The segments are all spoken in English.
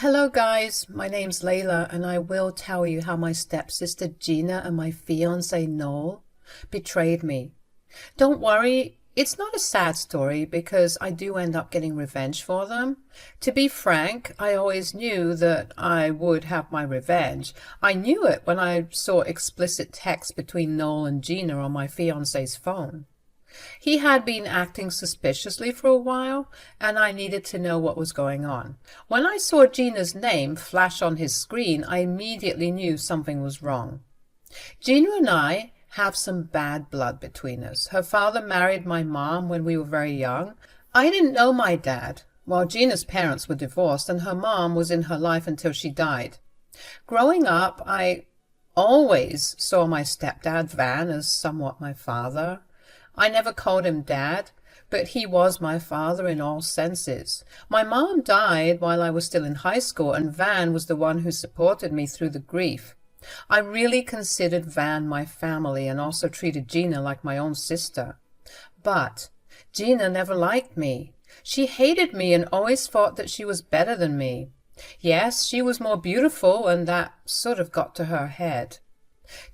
Hello guys, my name's Layla and I will tell you how my stepsister Gina and my fiancé Noel betrayed me. Don't worry, it's not a sad story because I do end up getting revenge for them. To be frank, I always knew that I would have my revenge. I knew it when I saw explicit text between Noel and Gina on my fiancé's phone. He had been acting suspiciously for a while, and I needed to know what was going on. When I saw Gina's name flash on his screen, I immediately knew something was wrong. Gina and I have some bad blood between us. Her father married my mom when we were very young. I didn't know my dad, while Gina's parents were divorced, and her mom was in her life until she died. Growing up, I always saw my stepdad, Van, as somewhat my father. I never called him Dad, but he was my father in all senses. My mom died while I was still in high school, and Van was the one who supported me through the grief. I really considered Van my family and also treated Gina like my own sister. But Gina never liked me. She hated me and always thought that she was better than me. Yes, she was more beautiful, and that sort of got to her head.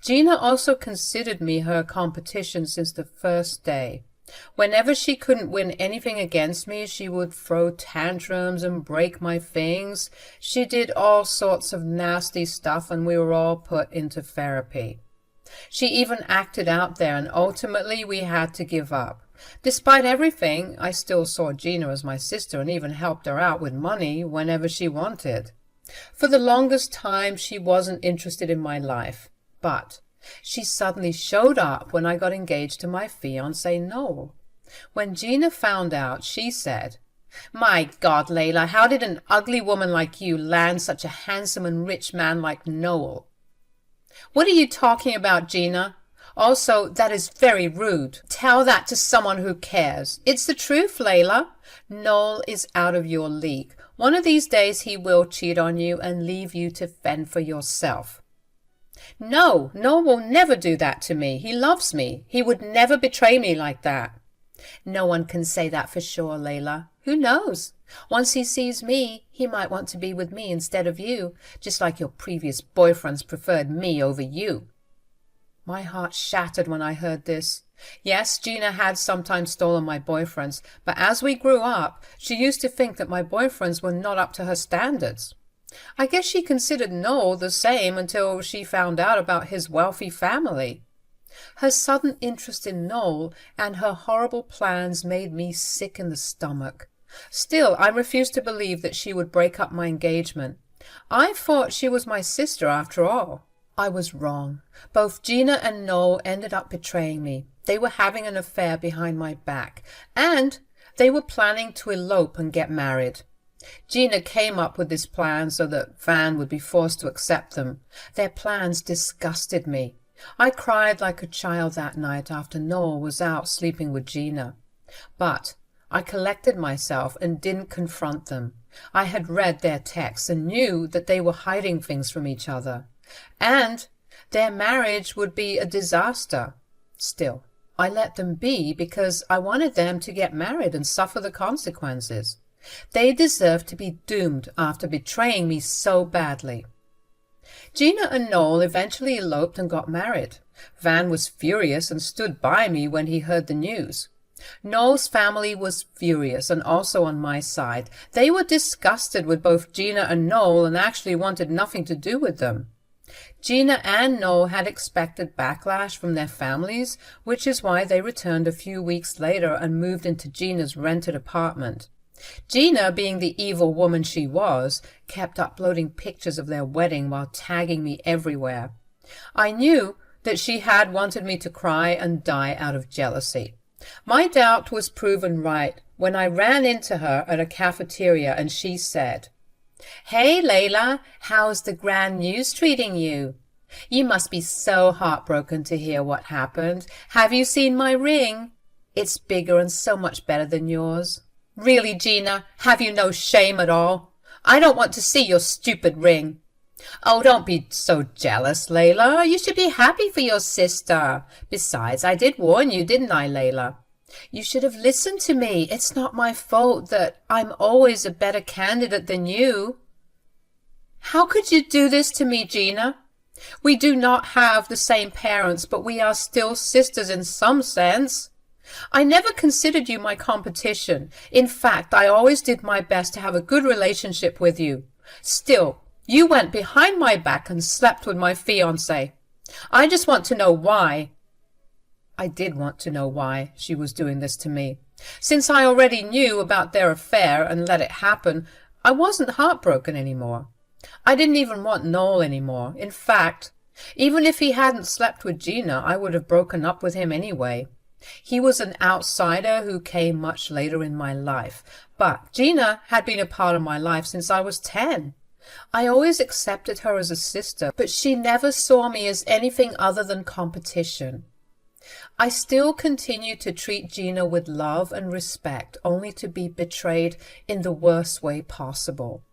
Gina also considered me her competition since the first day. Whenever she couldn't win anything against me, she would throw tantrums and break my things. She did all sorts of nasty stuff, and we were all put into therapy. She even acted out there, and ultimately we had to give up. Despite everything, I still saw Gina as my sister and even helped her out with money whenever she wanted. For the longest time, she wasn't interested in my life. But she suddenly showed up when I got engaged to my fiancé Noel. When Gina found out, she said, "My God, Layla, how did an ugly woman like you land such a handsome and rich man like Noel?" "What are you talking about, Gina? Also, that is very rude. Tell that to someone who cares. It's the truth, Layla. Noel is out of your league. One of these days he will cheat on you and leave you to fend for yourself." "No, Noel will never do that to me. He loves me. He would never betray me like that." "No one can say that for sure, Layla. Who knows? Once he sees me, he might want to be with me instead of you, just like your previous boyfriends preferred me over you." My heart shattered when I heard this. Yes, Gina had sometimes stolen my boyfriends, but as we grew up, she used to think that my boyfriends were not up to her standards. I guess she considered Noel the same until she found out about his wealthy family. Her sudden interest in Noel and her horrible plans made me sick in the stomach. Still, I refused to believe that she would break up my engagement. I thought she was my sister after all. I was wrong. Both Gina and Noel ended up betraying me. They were having an affair behind my back, and they were planning to elope and get married. Gina came up with this plan so that Van would be forced to accept them. Their plans disgusted me. I cried like a child that night after Noel was out sleeping with Gina. But I collected myself and didn't confront them. I had read their texts and knew that they were hiding things from each other. And their marriage would be a disaster. Still, I let them be because I wanted them to get married and suffer the consequences. They deserved to be doomed after betraying me so badly. Gina and Noel eventually eloped and got married. Van was furious and stood by me when he heard the news. Noel's family was furious and also on my side. They were disgusted with both Gina and Noel and actually wanted nothing to do with them. Gina and Noel had expected backlash from their families, which is why they returned a few weeks later and moved into Gina's rented apartment. Gina, being the evil woman she was, kept uploading pictures of their wedding while tagging me everywhere. I knew that she had wanted me to cry and die out of jealousy. My doubt was proven right when I ran into her at a cafeteria and she said, "Hey, Layla, how's the grand news treating you? You must be so heartbroken to hear what happened. Have you seen my ring? It's bigger and so much better than yours." "Really, Gina, have you no shame at all? I don't want to see your stupid ring." "Oh, don't be so jealous, Layla. You should be happy for your sister. Besides, I did warn you, didn't I, Layla? You should have listened to me. It's not my fault that I'm always a better candidate than you." How could you do this to me, Gina? We do not have the same parents, but we are still sisters in some sense. I never considered you my competition. In fact, I always did my best to have a good relationship with you. Still, you went behind my back and slept with my fiancé. I just want to know why. I did want to know why she was doing this to me. Since I already knew about their affair and let it happen, I wasn't heartbroken anymore. I didn't even want Noel anymore. In fact, even if he hadn't slept with Gina, I would have broken up with him anyway. He was an outsider who came much later in my life, but Gina had been a part of my life since I was 10. I always accepted her as a sister, but she never saw me as anything other than competition. I still continue to treat Gina with love and respect, only to be betrayed in the worst way possible.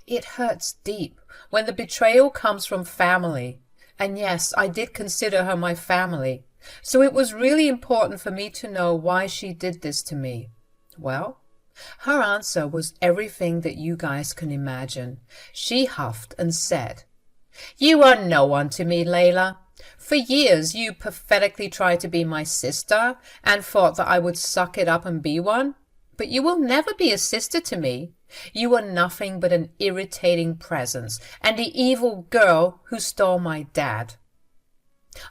It hurts deep when the betrayal comes from family. And yes, I did consider her my family. So it was really important for me to know why she did this to me. Well, her answer was everything that you guys can imagine. She huffed and said, "You are no one to me, Layla. For years you pathetically tried to be my sister and thought that I would suck it up and be one. But you will never be a sister to me. You are nothing but an irritating presence and the evil girl who stole my dad."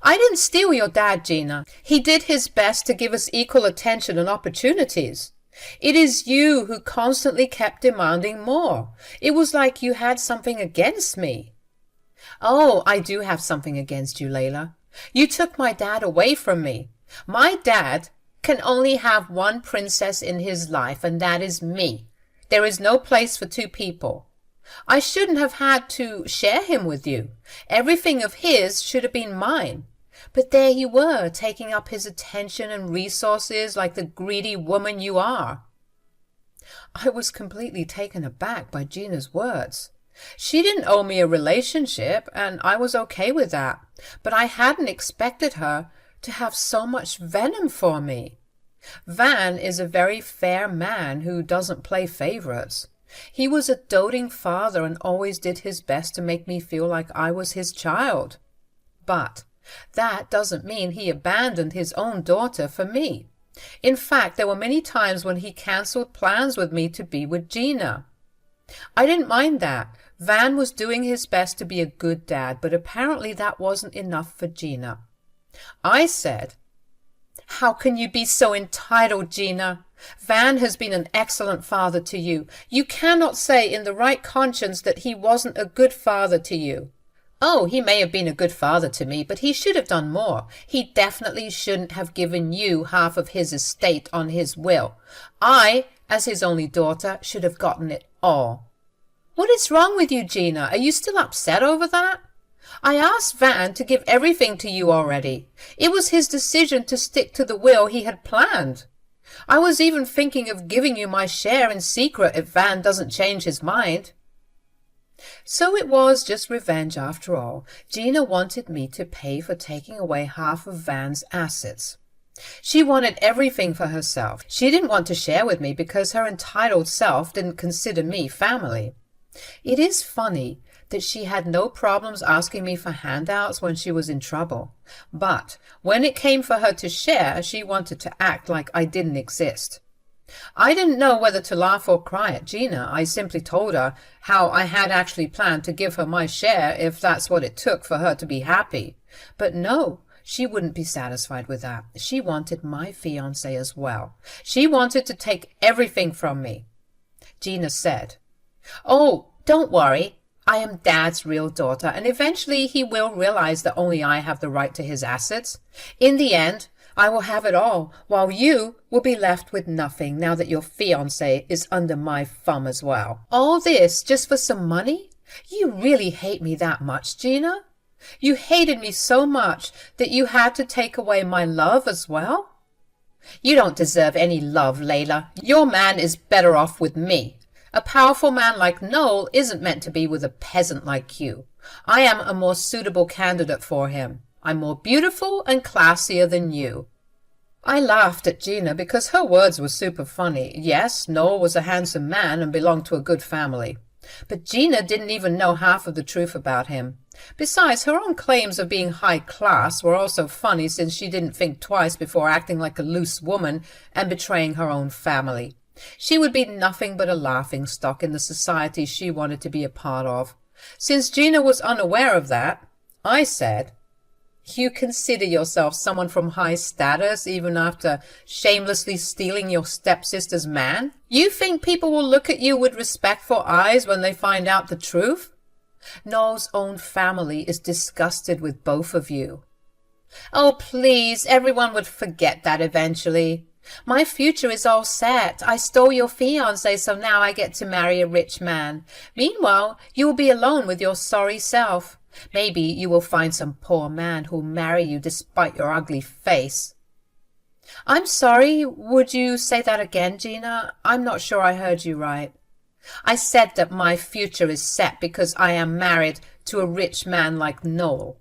I didn't steal your dad, Gina. He did his best to give us equal attention and opportunities. It is you who constantly kept demanding more. It was like you had something against me. Oh, I do have something against you, Layla. You took my dad away from me. My dad can only have one princess in his life, and that is me. There is no place for two people. I shouldn't have had to share him with you. Everything of his should have been mine. But there you were, taking up his attention and resources like the greedy woman you are. I was completely taken aback by Gina's words. She didn't owe me a relationship, and I was okay with that. But I hadn't expected her to have so much venom for me. Van is a very fair man who doesn't play favorites. He was a doting father and always did his best to make me feel like I was his child. But that doesn't mean he abandoned his own daughter for me. In fact, there were many times when he cancelled plans with me to be with Gina. I didn't mind that. Van was doing his best to be a good dad, but apparently that wasn't enough for Gina. I said, "How can you be so entitled, Gina? Van has been an excellent father to you. You cannot say in the right conscience that he wasn't a good father to you." "Oh, he may have been a good father to me, but he should have done more. He definitely shouldn't have given you half of his estate on his will. I, as his only daughter, should have gotten it all." "What is wrong with you, Gina? Are you still upset over that?" "I asked Van to give everything to you already. It was his decision to stick to the will he had planned. I was even thinking of giving you my share in secret if Van doesn't change his mind." So it was just revenge after all. Gina wanted me to pay for taking away half of Van's assets. She wanted everything for herself. She didn't want to share with me because her entitled self didn't consider me family. It is funny that she had no problems asking me for handouts when she was in trouble. But when it came for her to share, she wanted to act like I didn't exist. I didn't know whether to laugh or cry at Gina. I simply told her how I had actually planned to give her my share if that's what it took for her to be happy. But no, she wouldn't be satisfied with that. She wanted my fiancé as well. She wanted to take everything from me. Gina said, "Oh, don't worry. I am Dad's real daughter, and eventually he will realize that only I have the right to his assets. In the end, I will have it all, while you will be left with nothing now that your fiancé is under my thumb as well." All this just for some money? You really hate me that much, Gina? You hated me so much that you had to take away my love as well? You don't deserve any love, Layla. Your man is better off with me. A powerful man like Noel isn't meant to be with a peasant like you. I am a more suitable candidate for him. I'm more beautiful and classier than you. I laughed at Gina because her words were super funny. Yes, Noel was a handsome man and belonged to a good family. But Gina didn't even know half of the truth about him. Besides, her own claims of being high class were also funny, since she didn't think twice before acting like a loose woman and betraying her own family. She would be nothing but a laughingstock in the society she wanted to be a part of. Since Gina was unaware of that, I said, "You consider yourself someone from high status even after shamelessly stealing your stepsister's man? You think people will look at you with respectful eyes when they find out the truth? Noel's own family is disgusted with both of you." "Oh, please, everyone would forget that eventually. My future is all set. I stole your fiancé, so now I get to marry a rich man. Meanwhile, you will be alone with your sorry self. Maybe you will find some poor man who'll marry you despite your ugly face." "I'm sorry, would you say that again, Gina? I'm not sure I heard you right." "I said that my future is set because I am married to a rich man like Noel.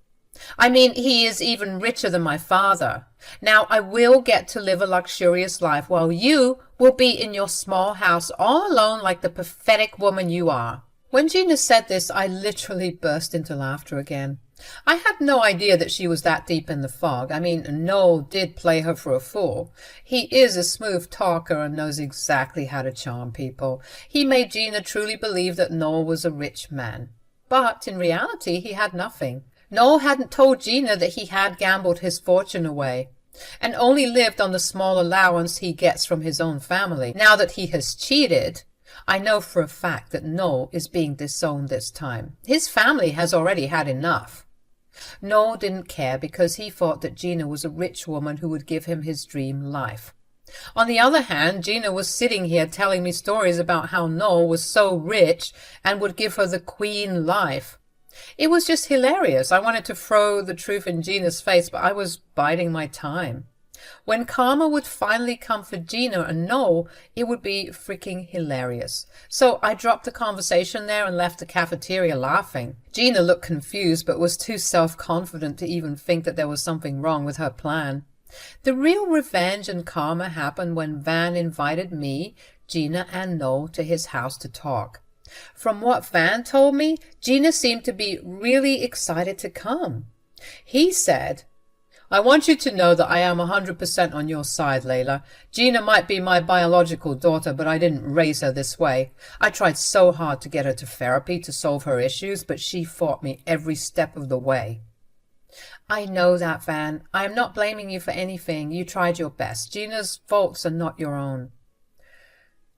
I mean, he is even richer than my father. Now I will get to live a luxurious life while you will be in your small house all alone like the pathetic woman you are." When Gina said this, I literally burst into laughter again. I had no idea that she was that deep in the fog. I mean, Noel did play her for a fool. He is a smooth talker and knows exactly how to charm people. He made Gina truly believe that Noel was a rich man. But in reality, he had nothing. Noel hadn't told Gina that he had gambled his fortune away and only lived on the small allowance he gets from his own family. Now that he has cheated, I know for a fact that Noel is being disowned this time. His family has already had enough. Noel didn't care because he thought that Gina was a rich woman who would give him his dream life. On the other hand, Gina was sitting here telling me stories about how Noel was so rich and would give her the queen life. It was just hilarious. I wanted to throw the truth in Gina's face, but I was biding my time. When karma would finally come for Gina and Noel, it would be freaking hilarious. So I dropped the conversation there and left the cafeteria laughing. Gina looked confused, but was too self-confident to even think that there was something wrong with her plan. The real revenge and karma happened when Van invited me, Gina, and Noel to his house to talk. From what Van told me, Gina seemed to be really excited to come. He said, "I want you to know that I am 100% on your side, Layla. Gina might be my biological daughter, but I didn't raise her this way. I tried so hard to get her to therapy to solve her issues, but she fought me every step of the way." "I know that, Van. I am not blaming you for anything. You tried your best. Gina's faults are not your own."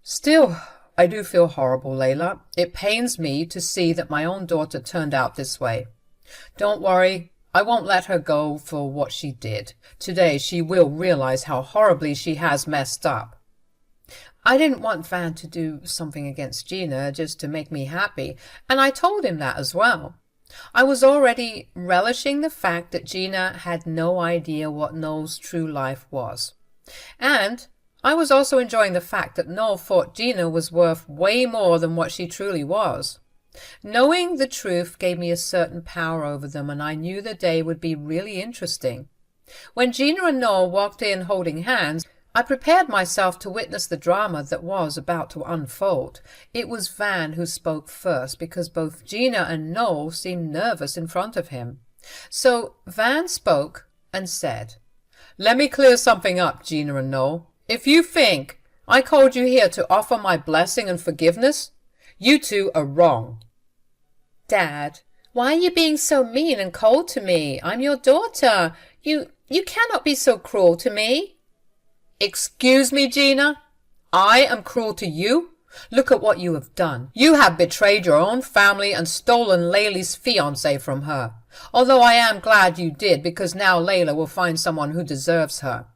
"Still, I do feel horrible, Layla. It pains me to see that my own daughter turned out this way. Don't worry. I won't let her go for what she did. Today she will realize how horribly she has messed up." I didn't want Van to do something against Gina just to make me happy, and I told him that as well. I was already relishing the fact that Gina had no idea what Noel's true life was. And I was also enjoying the fact that Noel thought Gina was worth way more than what she truly was. Knowing the truth gave me a certain power over them, and I knew the day would be really interesting. When Gina and Noel walked in holding hands, I prepared myself to witness the drama that was about to unfold. It was Van who spoke first because both Gina and Noel seemed nervous in front of him. So Van spoke and said, "Let me clear something up, Gina and Noel. If you think I called you here to offer my blessing and forgiveness, you two are wrong." "Dad, why are you being so mean and cold to me? I'm your daughter. You cannot be so cruel to me." "Excuse me, Gina? I am cruel to you? Look at what you have done. You have betrayed your own family and stolen Layla's fiancé from her. Although I am glad you did, because now Layla will find someone who deserves her."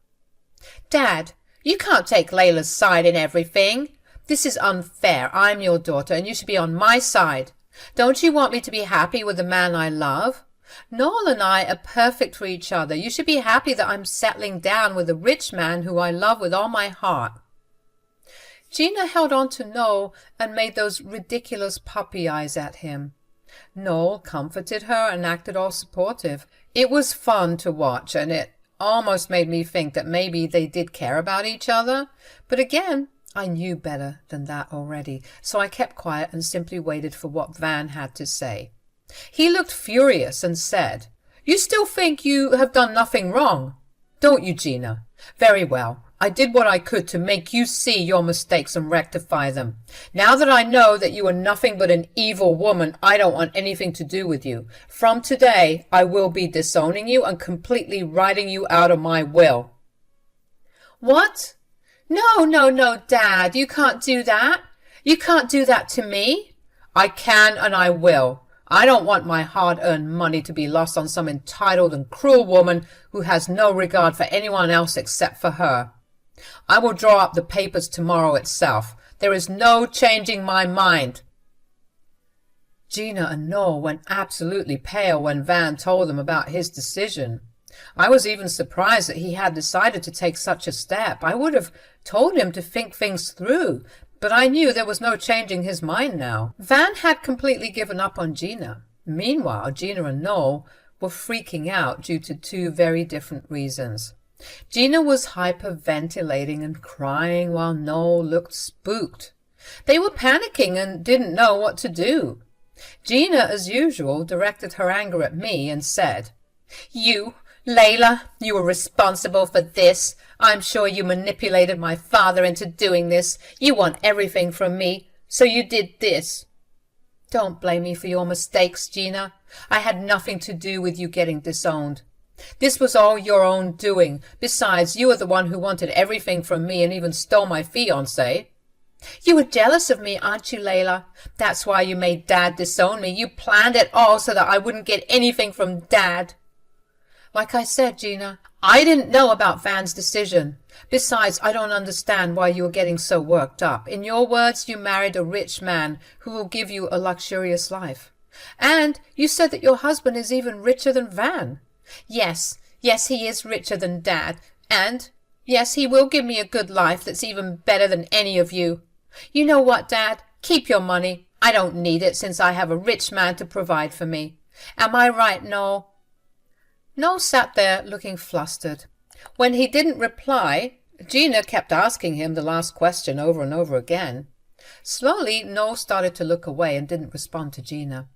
"Dad, you can't take Layla's side in everything. This is unfair. I'm your daughter, and you should be on my side. Don't you want me to be happy with the man I love? Noel and I are perfect for each other. You should be happy that I'm settling down with a rich man who I love with all my heart." Gina held on to Noel and made those ridiculous puppy eyes at him. Noel comforted her and acted all supportive. It was fun to watch, and it almost made me think that maybe they did care about each other. But again, I knew better than that already, so I kept quiet and simply waited for what Van had to say. He looked furious and said, "You still think you have done nothing wrong, don't you, Gina? Very well. I did what I could to make you see your mistakes and rectify them. Now that I know that you are nothing but an evil woman, I don't want anything to do with you. From today, I will be disowning you and completely writing you out of my will." "What? No, Dad, you can't do that. You can't do that to me." "I can and I will. I don't want my hard-earned money to be lost on some entitled and cruel woman who has no regard for anyone else except for her. I will draw up the papers tomorrow itself. There is no changing my mind." Gina and Noel went absolutely pale when Van told them about his decision. I was even surprised that he had decided to take such a step. I would have told him to think things through, but I knew there was no changing his mind now. Van had completely given up on Gina. Meanwhile, Gina and Noel were freaking out due to two very different reasons. Gina was hyperventilating and crying while Noel looked spooked. They were panicking and didn't know what to do. Gina, as usual, directed her anger at me and said, "You, Layla, you were responsible for this. I'm sure you manipulated my father into doing this. You want everything from me, so you did this." "Don't blame me for your mistakes, Gina. I had nothing to do with you getting disowned. This was all your own doing. Besides, you are the one who wanted everything from me and even stole my fiancé." "You were jealous of me, aren't you, Layla? That's why you made Dad disown me. You planned it all so that I wouldn't get anything from Dad." "Like I said, Gina, I didn't know about Van's decision. Besides, I don't understand why you are getting so worked up. In your words, you married a rich man who will give you a luxurious life. And you said that your husband is even richer than Van." Yes, he is richer than Dad. And, yes, he will give me a good life that's even better than any of you. You know what, Dad? Keep your money. I don't need it since I have a rich man to provide for me. Am I right, Noel?" Noel sat there looking flustered. When he didn't reply, Gina kept asking him the last question over and over again. Slowly, Noel started to look away and didn't respond to Gina.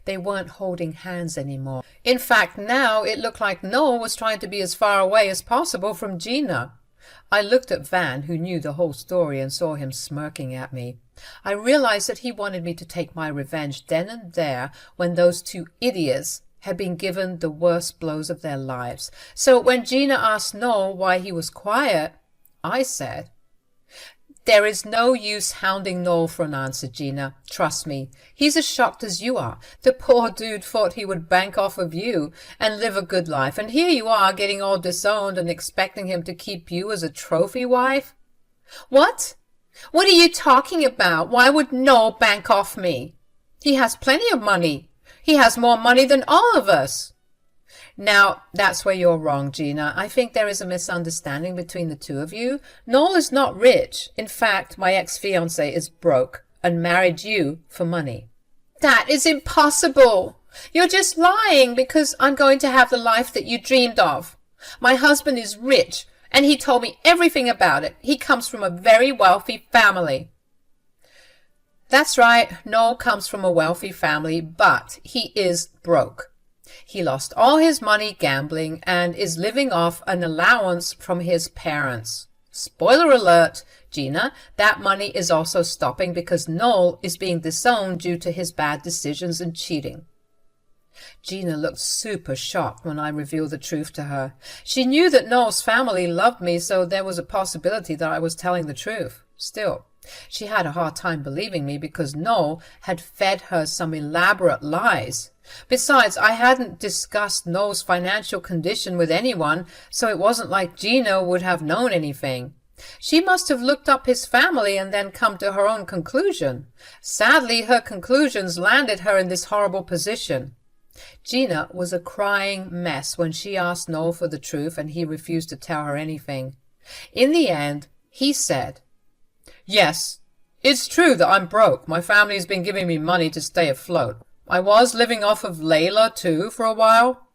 They weren't holding hands anymore. In fact, now it looked like Noel was trying to be as far away as possible from Gina. I looked at Van, who knew the whole story, and saw him smirking at me. I realized that he wanted me to take my revenge then and there when those two idiots had been given the worst blows of their lives. So when Gina asked Noel why he was quiet, I said, "There is no use hounding Noel for an answer, Gina. Trust me. He's as shocked as you are. The poor dude thought he would bank off of you and live a good life. And here you are getting all disowned and expecting him to keep you as a trophy wife." "What? What are you talking about? Why would Noel bank off me? He has plenty of money. He has more money than all of us." "Now, that's where you're wrong, Gina. I think there is a misunderstanding between the two of you. Noel is not rich. In fact, my ex-fiancé is broke and married you for money." "That is impossible. You're just lying because I'm going to have the life that you dreamed of. My husband is rich, and he told me everything about it. He comes from a very wealthy family." "That's right. Noel comes from a wealthy family, but he is broke. He lost all his money gambling and is living off an allowance from his parents. Spoiler alert, Gina, that money is also stopping because Noel is being disowned due to his bad decisions and cheating." Gina looked super shocked when I revealed the truth to her. She knew that Noel's family loved me, so there was a possibility that I was telling the truth. Still, she had a hard time believing me because Noel had fed her some elaborate lies. Besides, I hadn't discussed Noel's financial condition with anyone, so it wasn't like Gina would have known anything. She must have looked up his family and then come to her own conclusion. Sadly, her conclusions landed her in this horrible position. Gina was a crying mess when she asked Noel for the truth and he refused to tell her anything. In the end, he said, "Yes, it's true that I'm broke. My family's been giving me money to stay afloat. I was living off of Layla, too, for a while."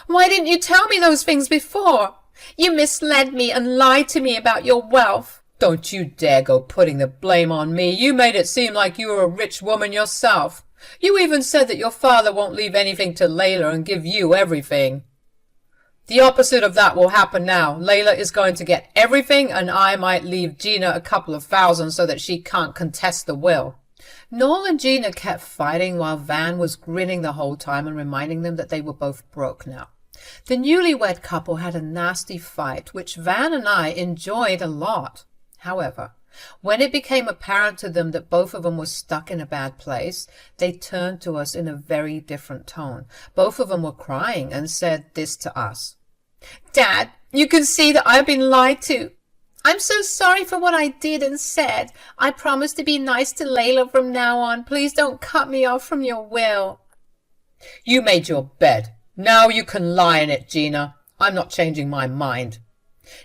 "Why didn't you tell me those things before? You misled me and lied to me about your wealth. Don't you dare go putting the blame on me. You made it seem like you were a rich woman yourself. You even said that your father won't leave anything to Layla and give you everything. The opposite of that will happen now. Layla is going to get everything, and I might leave Gina a couple of thousand so that she can't contest the will. Noel and Gina kept fighting while Van was grinning the whole time and reminding them that they were both broke now. The newlywed couple had a nasty fight, which Van and I enjoyed a lot. However, when it became apparent to them that both of them were stuck in a bad place, they turned to us in a very different tone. Both of them were crying and said this to us. Dad, you can see that I've been lied to. I'm so sorry for what I did and said. I promise to be nice to Layla from now on. Please don't cut me off from your will. You made your bed. Now you can lie in it, Gina. I'm not changing my mind.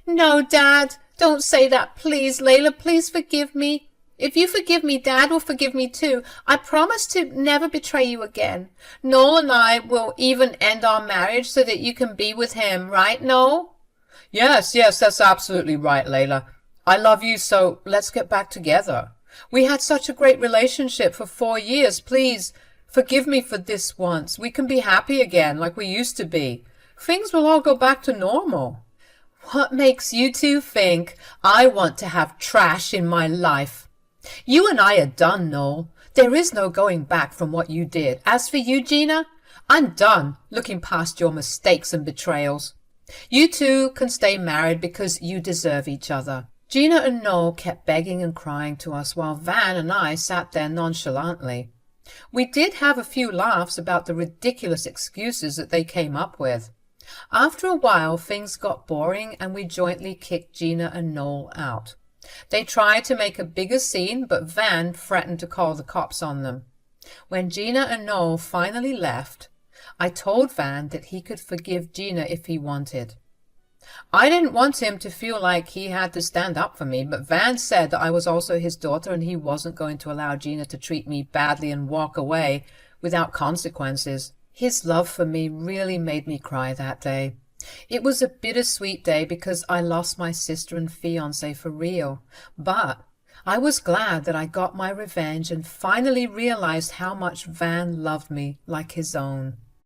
No, Dad. Don't say that, please. Layla, please forgive me. If you forgive me, Dad will forgive me too. I promise to never betray you again. Noel and I will even end our marriage so that you can be with him, right, Noel? Yes, that's absolutely right, Layla. I love you, so let's get back together. We had such a great relationship for 4 years. Please, forgive me for this once. We can be happy again like we used to be. Things will all go back to normal. What makes you two think I want to have trash in my life? You and I are done, Noel. There is no going back from what you did. As for you, Gina, I'm done looking past your mistakes and betrayals. You two can stay married because you deserve each other. Gina and Noel kept begging and crying to us while Van and I sat there nonchalantly. We did have a few laughs about the ridiculous excuses that they came up with. After a while, things got boring and we jointly kicked Gina and Noel out. They tried to make a bigger scene, but Van threatened to call the cops on them. When Gina and Noel finally left, I told Van that he could forgive Gina if he wanted. I didn't want him to feel like he had to stand up for me, but Van said that I was also his daughter and he wasn't going to allow Gina to treat me badly and walk away without consequences. His love for me really made me cry that day. It was a bittersweet day because I lost my sister and fiancé for real, but I was glad that I got my revenge and finally realized how much Van loved me like his own.